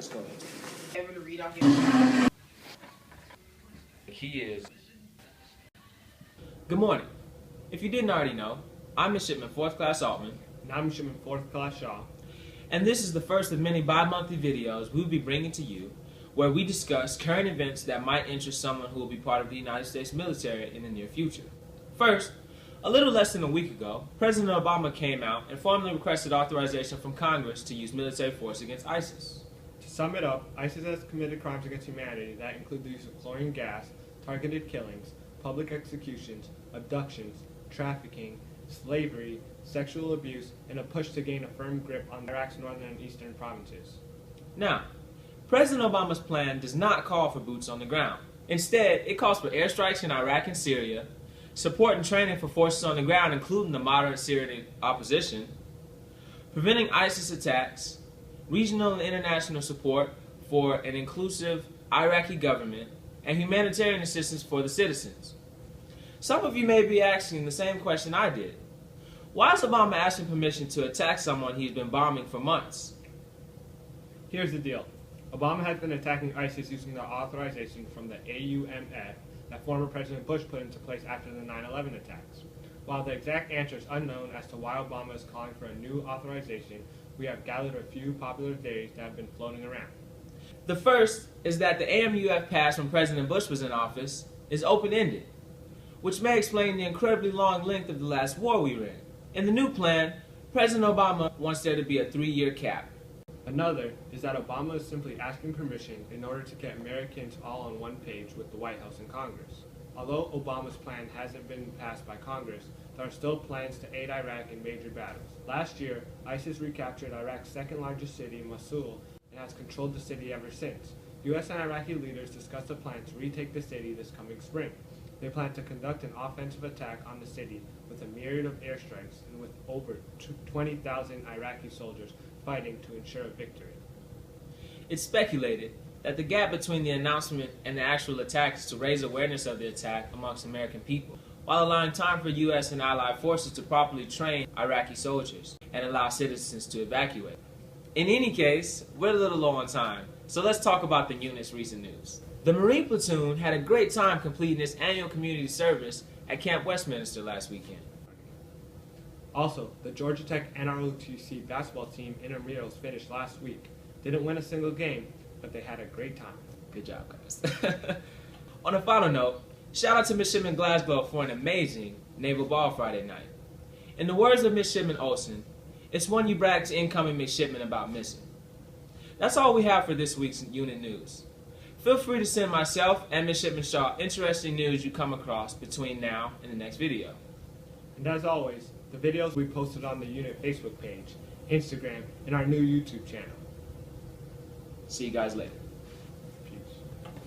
Let's go ahead. Able to read off your... The key is... Good morning. If you didn't already know, I'm Midshipman 4th Class Altman. And I'm Midshipman 4th Class Shaw. And this is the first of many bi-monthly videos we'll be bringing to you where we discuss current events that might interest someone who will be part of the United States military in the near future. First, a little less than a week ago, President Obama came out and formally requested authorization from Congress to use military force against ISIS. To sum it up, ISIS has committed crimes against humanity that include the use of chlorine gas, targeted killings, public executions, abductions, trafficking, slavery, sexual abuse, and a push to gain a firm grip on Iraq's northern and eastern provinces. Now, President Obama's plan does not call for boots on the ground. Instead, it calls for airstrikes in Iraq and Syria, support and training for forces on the ground, including the moderate Syrian opposition, preventing ISIS attacks, regional and international support for an inclusive Iraqi government, and humanitarian assistance for the citizens. Some of you may be asking the same question I did. Why is Obama asking permission to attack someone he's been bombing for months? Here's the deal. Obama has been attacking ISIS using the authorization from the AUMF that former President Bush put into place after the 9/11 attacks. While the exact answer is unknown as to why Obama is calling for a new authorization, we have gathered a few popular theories that have been floating around. The first is that the AUMF passed when President Bush was in office is open-ended, which may explain the incredibly long length of the last war we were in. In the new plan, President Obama wants there to be a 3-year cap. Another is that Obama is simply asking permission in order to get Americans all on one page with the White House and Congress. Although Obama's plan hasn't been passed by Congress, there are still plans to aid Iraq in major battles. Last year, ISIS recaptured Iraq's second largest city, Mosul, and has controlled the city ever since. U.S. and Iraqi leaders discussed a plan to retake the city this coming spring. They plan to conduct an offensive attack on the city with a myriad of airstrikes and with over 20,000 Iraqi soldiers fighting to ensure a victory. It's speculated that the gap between the announcement and the actual attack is to raise awareness of the attack amongst American people, while allowing time for U.S. and allied forces to properly train Iraqi soldiers and allow citizens to evacuate. In any case, we're a little low on time, so let's talk about the unit's recent news. The Marine Platoon had a great time completing its annual community service at Camp Westminster last weekend. Also, the Georgia Tech NROTC basketball team intramurals finished last week. Didn't win a single game, but they had a great time. Good job, guys. On a final note, shout out to Midshipman Glasgow for an amazing Naval Ball Friday night. In the words of Midshipman Olsen, it's one you brag to incoming midshipmen about missing. That's all we have for this week's unit news. Feel free to send myself and Midshipman Shaw interesting news you come across between now and the next video. And as always, the videos we posted on the unit Facebook page, Instagram, and our new YouTube channel. See you guys later.